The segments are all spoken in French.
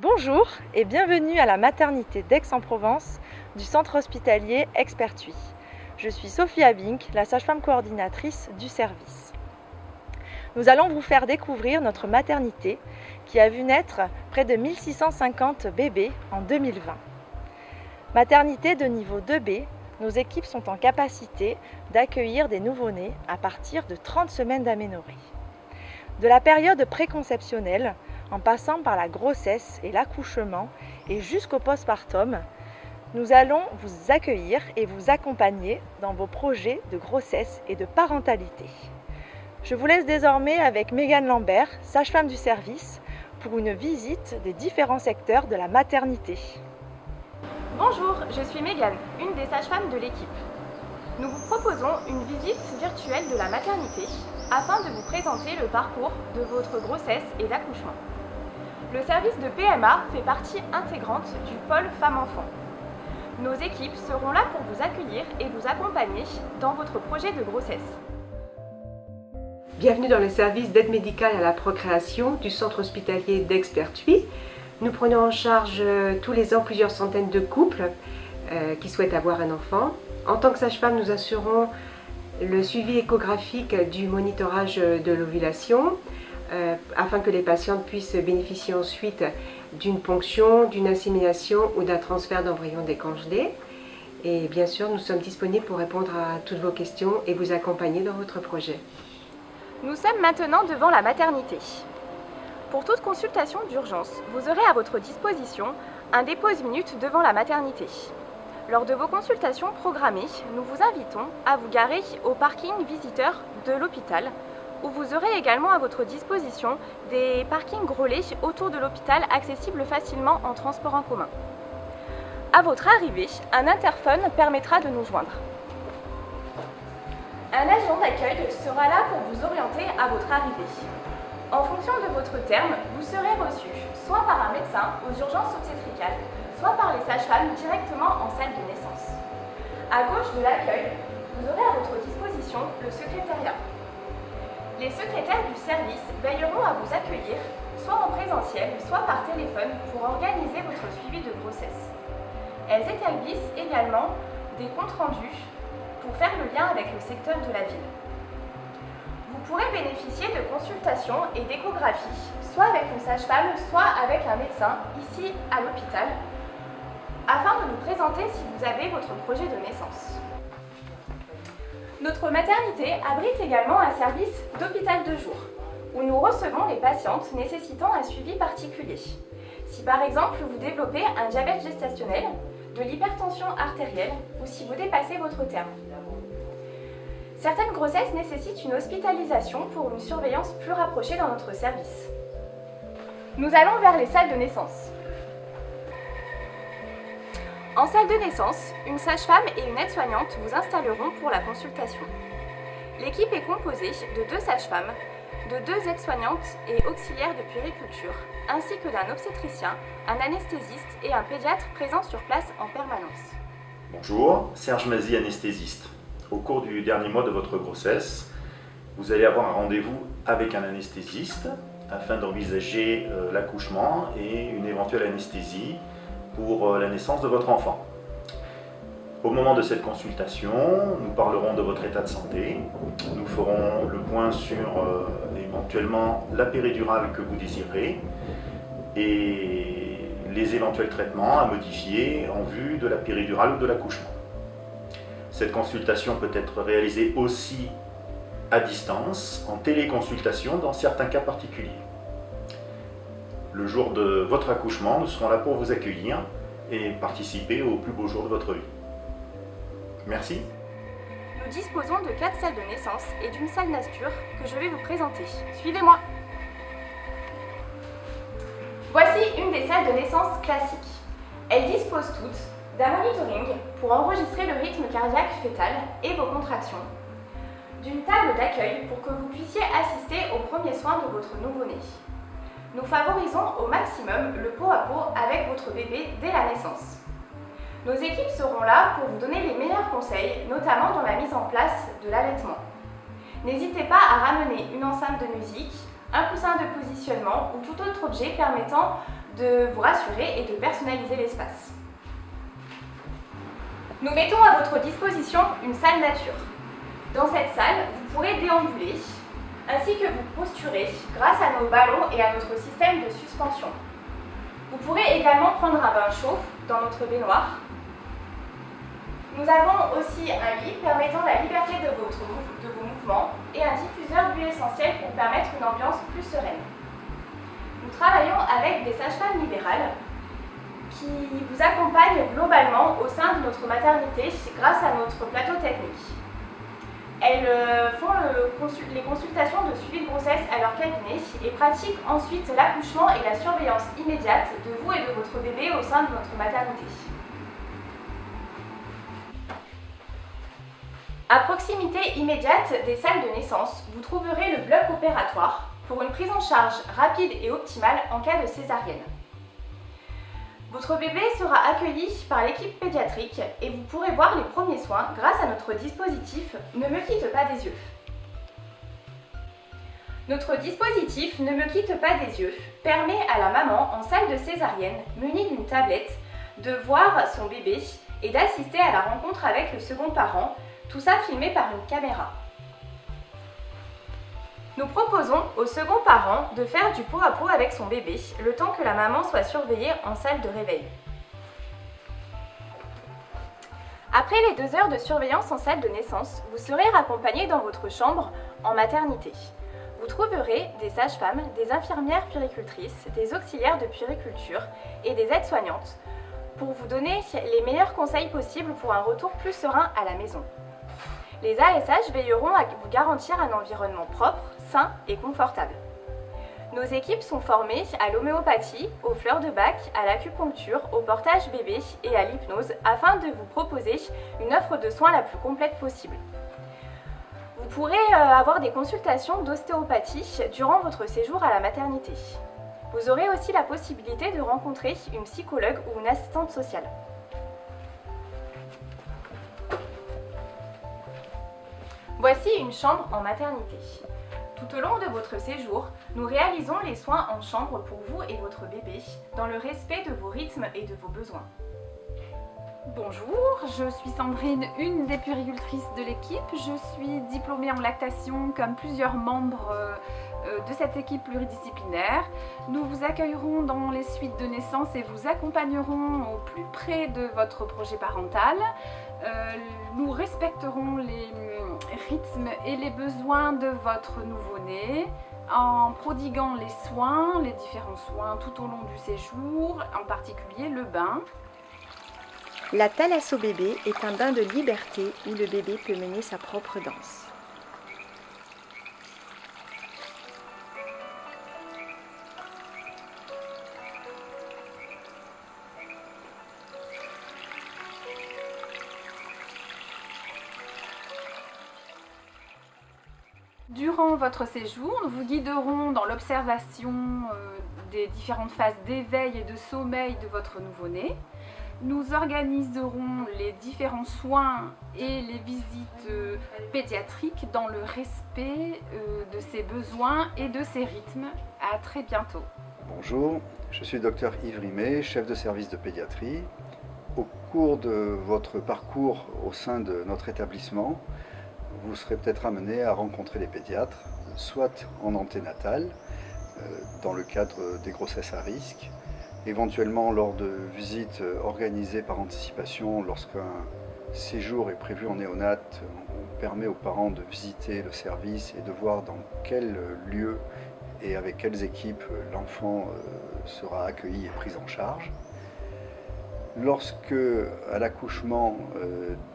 Bonjour et bienvenue à la maternité d'Aix-en-Provence du centre hospitalier Aix-Pertuis. Je suis Sophie Abink, la sage-femme coordinatrice du service. Nous allons vous faire découvrir notre maternité qui a vu naître près de 1650 bébés en 2020. Maternité de niveau 2B, nos équipes sont en capacité d'accueillir des nouveau-nés à partir de 30 semaines d'aménorrhée. De la période préconceptionnelle, en passant par la grossesse et l'accouchement et jusqu'au postpartum, nous allons vous accueillir et vous accompagner dans vos projets de grossesse et de parentalité. Je vous laisse désormais avec Mégane Lambert, sage-femme du service, pour une visite des différents secteurs de la maternité. Bonjour, je suis Mégane, une des sages-femmes de l'équipe. Nous vous proposons une visite virtuelle de la maternité afin de vous présenter le parcours de votre grossesse et d'accouchement. Le service de PMA fait partie intégrante du pôle femmes-enfants. Nos équipes seront là pour vous accueillir et vous accompagner dans votre projet de grossesse. Bienvenue dans le service d'aide médicale à la procréation du centre hospitalier d'Aix-Pertuis. Nous prenons en charge tous les ans plusieurs centaines de couples qui souhaitent avoir un enfant. En tant que sage-femme, nous assurons le suivi échographique du monitorage de l'ovulation afin que les patientes puissent bénéficier ensuite d'une ponction, d'une insémination ou d'un transfert d'embryon décongelé. Et bien sûr, nous sommes disponibles pour répondre à toutes vos questions et vous accompagner dans votre projet. Nous sommes maintenant devant la maternité. Pour toute consultation d'urgence, vous aurez à votre disposition un dépose-minute devant la maternité. Lors de vos consultations programmées, nous vous invitons à vous garer au parking visiteur de l'hôpital, où vous aurez également à votre disposition des parkings relais autour de l'hôpital accessibles facilement en transport en commun. À votre arrivée, un interphone permettra de nous joindre. Un agent d'accueil sera là pour vous orienter à votre arrivée. En fonction de votre terme, vous serez reçu soit par un médecin aux urgences obstétricales, soit par les sages-femmes directement en salle de naissance. À gauche de l'accueil, vous aurez à votre disposition le secrétariat. Les secrétaires du service veilleront à vous accueillir, soit en présentiel, soit par téléphone, pour organiser votre suivi de grossesse. Elles établissent également des comptes rendus pour faire le lien avec le secteur de la ville. Vous pourrez bénéficier de consultations et d'échographies, soit avec une sage-femme, soit avec un médecin, ici à l'hôpital, afin de nous présenter si vous avez votre projet de naissance. Notre maternité abrite également un service d'hôpital de jour, où nous recevons les patientes nécessitant un suivi particulier. Si par exemple vous développez un diabète gestationnel, de l'hypertension artérielle ou si vous dépassez votre terme. Certaines grossesses nécessitent une hospitalisation pour une surveillance plus rapprochée dans notre service. Nous allons vers les salles de naissance. En salle de naissance, une sage-femme et une aide-soignante vous installeront pour la consultation. L'équipe est composée de 2 sages-femmes, de 2 aides-soignantes et auxiliaires de puériculture, ainsi que d'un obstétricien, un anesthésiste et un pédiatre présents sur place en permanence. Bonjour, Serge Mazy, anesthésiste. Au cours du dernier mois de votre grossesse, vous allez avoir un rendez-vous avec un anesthésiste afin d'envisager l'accouchement et une éventuelle anesthésie pour la naissance de votre enfant. Au moment de cette consultation, nous parlerons de votre état de santé. Nous ferons le point sur éventuellement la péridurale que vous désirez et les éventuels traitements à modifier en vue de la péridurale ou de l'accouchement. Cette consultation peut être réalisée aussi à distance, en téléconsultation dans certains cas particuliers. Le jour de votre accouchement, nous serons là pour vous accueillir et participer au plus beau jour de votre vie. Merci. Nous disposons de 4 salles de naissance et d'une salle Nastur que je vais vous présenter. Suivez-moi. Voici une des salles de naissance classiques. Elles disposent toutes d'un monitoring pour enregistrer le rythme cardiaque fœtal et vos contractions, d'une table d'accueil pour que vous puissiez assister aux premiers soins de votre nouveau-né. Nous favorisons au maximum le pot à pot avec votre bébé dès la naissance. Nos équipes seront là pour vous donner les meilleurs conseils, notamment dans la mise en place de l'allaitement. N'hésitez pas à ramener une enceinte de musique, un coussin de positionnement ou tout autre objet permettant de vous rassurer et de personnaliser l'espace. Nous mettons à votre disposition une salle nature. Dans cette salle, vous pourrez déambuler, ainsi que vous posturer grâce à nos ballons et à notre système de suspension. Vous pourrez également prendre un bain chaud dans notre baignoire. Nous avons aussi un lit permettant la liberté de vos mouvements et un diffuseur d'huile essentielle pour permettre une ambiance plus sereine. Nous travaillons avec des sages-femmes libérales qui vous accompagnent globalement au sein de notre maternité grâce à notre plateau technique. Elles font les consultations de suivi de grossesse à leur cabinet et pratiquent ensuite l'accouchement et la surveillance immédiate de vous et de votre bébé au sein de notre maternité. À proximité immédiate des salles de naissance, vous trouverez le bloc opératoire pour une prise en charge rapide et optimale en cas de césarienne. Votre bébé sera accueilli par l'équipe pédiatrique et vous pourrez voir les premiers soins grâce à notre dispositif Ne me quitte pas des yeux. Notre dispositif Ne me quitte pas des yeux permet à la maman en salle de césarienne munie d'une tablette de voir son bébé et d'assister à la rencontre avec le second parent, tout ça filmé par une caméra. Nous proposons au second parent de faire du pot à pot avec son bébé, le temps que la maman soit surveillée en salle de réveil. Après les 2 heures de surveillance en salle de naissance, vous serez raccompagné dans votre chambre en maternité. Vous trouverez des sages-femmes, des infirmières puéricultrices, des auxiliaires de puériculture et des aides-soignantes pour vous donner les meilleurs conseils possibles pour un retour plus serein à la maison. Les ASH veilleront à vous garantir un environnement propre, sain et confortable. Nos équipes sont formées à l'homéopathie, aux fleurs de bac, à l'acupuncture, au portage bébé et à l'hypnose afin de vous proposer une offre de soins la plus complète possible. Vous pourrez avoir des consultations d'ostéopathie durant votre séjour à la maternité. Vous aurez aussi la possibilité de rencontrer une psychologue ou une assistante sociale. Voici une chambre en maternité. Tout au long de votre séjour, nous réalisons les soins en chambre pour vous et votre bébé, dans le respect de vos rythmes et de vos besoins. Bonjour, je suis Sandrine, une des puéricultrices de l'équipe. Je suis diplômée en lactation comme plusieurs membres de cette équipe pluridisciplinaire. Nous vous accueillerons dans les suites de naissance et vous accompagnerons au plus près de votre projet parental. Nous respecterons les rythmes et les besoins de votre nouveau-né en prodiguant les différents soins tout au long du séjour, en particulier le bain. La thalasso bébé est un bain de liberté où le bébé peut mener sa propre danse. Durant votre séjour, nous vous guiderons dans l'observation des différentes phases d'éveil et de sommeil de votre nouveau-né. Nous organiserons les différents soins et les visites pédiatriques dans le respect de ses besoins et de ses rythmes. À très bientôt. Bonjour, je suis Dr Yves Rimet, chef de service de pédiatrie. Au cours de votre parcours au sein de notre établissement, vous serez peut-être amené à rencontrer les pédiatres, soit en anténatal, dans le cadre des grossesses à risque, éventuellement lors de visites organisées par anticipation. Lorsqu'un séjour est prévu en néonate, on permet aux parents de visiter le service et de voir dans quel lieu et avec quelles équipes l'enfant sera accueilli et pris en charge. Lorsque, à l'accouchement,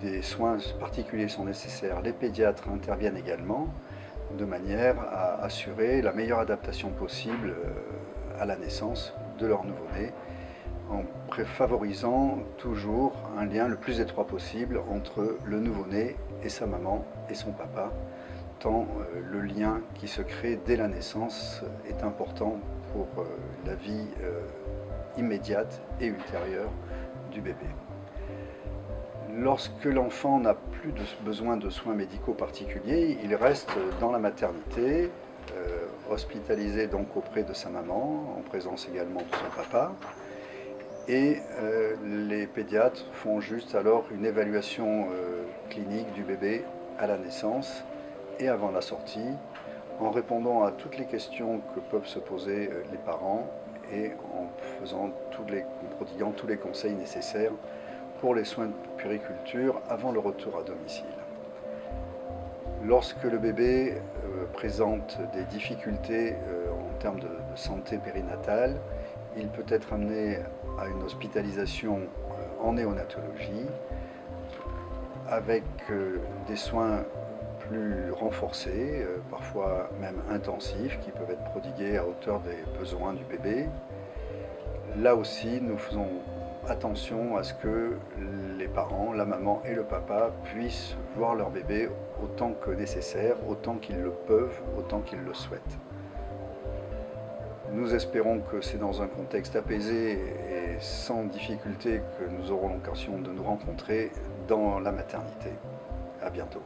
des soins particuliers sont nécessaires, les pédiatres interviennent également de manière à assurer la meilleure adaptation possible à la naissance de leur nouveau-né, en favorisant toujours un lien le plus étroit possible entre le nouveau-né et sa maman et son papa, tant le lien qui se crée dès la naissance est important pour la vie immédiate et ultérieure du bébé. Lorsque l'enfant n'a plus besoin de soins médicaux particuliers, il reste dans la maternité hospitalisé donc auprès de sa maman, en présence également de son papa. Et les pédiatres font juste alors une évaluation clinique du bébé à la naissance et avant la sortie, en répondant à toutes les questions que peuvent se poser les parents et en prodiguant tous les conseils nécessaires pour les soins de puériculture avant le retour à domicile. Lorsque le bébé présente des difficultés en termes de santé périnatale, il peut être amené à une hospitalisation en néonatologie avec des soins plus renforcés, parfois même intensifs, qui peuvent être prodigués à hauteur des besoins du bébé. Là aussi, nous faisons attention à ce que les parents, la maman et le papa puissent voir leur bébé autant que nécessaire, autant qu'ils le peuvent, autant qu'ils le souhaitent. Nous espérons que c'est dans un contexte apaisé et sans difficulté que nous aurons l'occasion de nous rencontrer dans la maternité. À bientôt.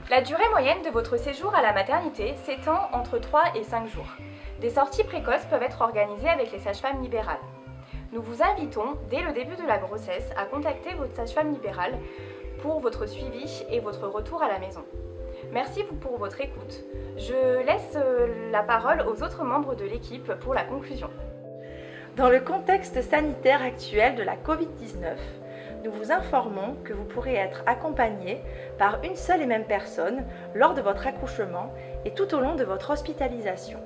La durée moyenne de votre séjour à la maternité s'étend entre 3 et 5 jours. Des sorties précoces peuvent être organisées avec les sages-femmes libérales. Nous vous invitons, dès le début de la grossesse, à contacter votre sage-femme libérale pour votre suivi et votre retour à la maison. Merci pour votre écoute. Je laisse la parole aux autres membres de l'équipe pour la conclusion. Dans le contexte sanitaire actuel de la Covid-19, nous vous informons que vous pourrez être accompagné par une seule et même personne lors de votre accouchement et tout au long de votre hospitalisation.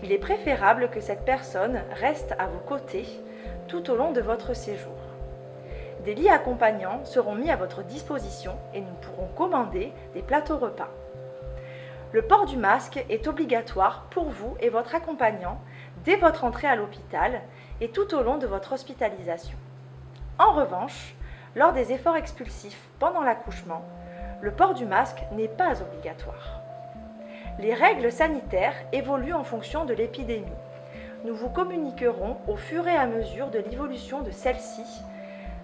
Il est préférable que cette personne reste à vos côtés tout au long de votre séjour. Des lits accompagnants seront mis à votre disposition et nous pourrons commander des plateaux repas. Le port du masque est obligatoire pour vous et votre accompagnant dès votre entrée à l'hôpital et tout au long de votre hospitalisation. En revanche, lors des efforts expulsifs pendant l'accouchement, le port du masque n'est pas obligatoire. Les règles sanitaires évoluent en fonction de l'épidémie. Nous vous communiquerons au fur et à mesure de l'évolution de celle-ci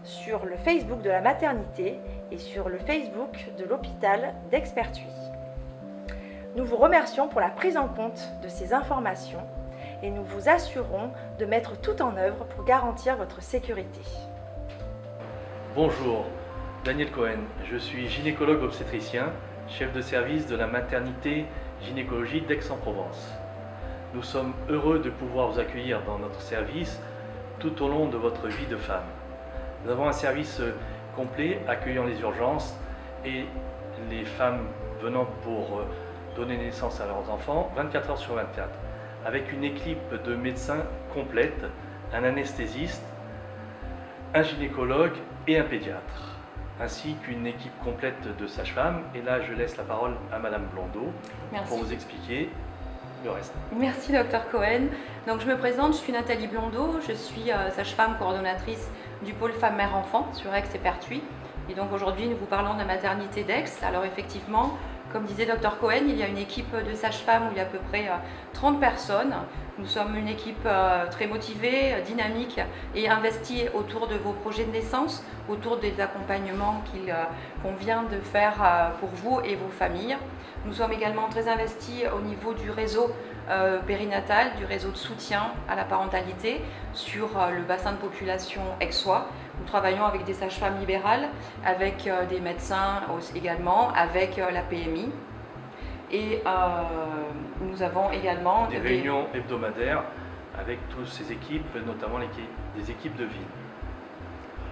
sur le Facebook de la maternité et sur le Facebook de l'hôpital d'Aix-Pertuis. Nous vous remercions pour la prise en compte de ces informations et nous vous assurons de mettre tout en œuvre pour garantir votre sécurité. Bonjour, Daniel Cohen, je suis gynécologue obstétricien, chef de service de la maternité gynécologie d'Aix-en-Provence. Nous sommes heureux de pouvoir vous accueillir dans notre service tout au long de votre vie de femme. Nous avons un service complet accueillant les urgences et les femmes venant pour donner naissance à leurs enfants 24 heures sur 24, avec une équipe de médecins complète, un anesthésiste, un gynécologue et un pédiatre, ainsi qu'une équipe complète de sages-femmes. Et là, je laisse la parole à Madame Blondeau pour vous expliquer le reste. Merci Dr Cohen. Donc je me présente, je suis Nathalie Blondeau, je suis sage-femme coordonnatrice du pôle femmes-mères-enfants sur Aix-et-Pertuis. Et donc aujourd'hui, nous vous parlons de la maternité d'Aix. Alors effectivement, comme disait Dr Cohen, il y a une équipe de sages-femmes où il y a à peu près 30 personnes. Nous sommes une équipe très motivée, dynamique et investie autour de vos projets de naissance, autour des accompagnements qu'on vient de faire pour vous et vos familles. Nous sommes également très investis au niveau du réseau périnatal, du réseau de soutien à la parentalité sur le bassin de population aixois. Nous travaillons avec des sages-femmes libérales, avec des médecins également, avec la PMI. Et nous avons également des réunions hebdomadaires avec toutes ces équipes, notamment des équipes de ville.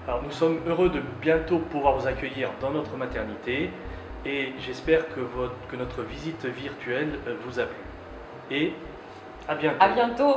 Alors nous sommes heureux de bientôt pouvoir vous accueillir dans notre maternité et j'espère que notre visite virtuelle vous a plu. Et à bientôt. À bientôt.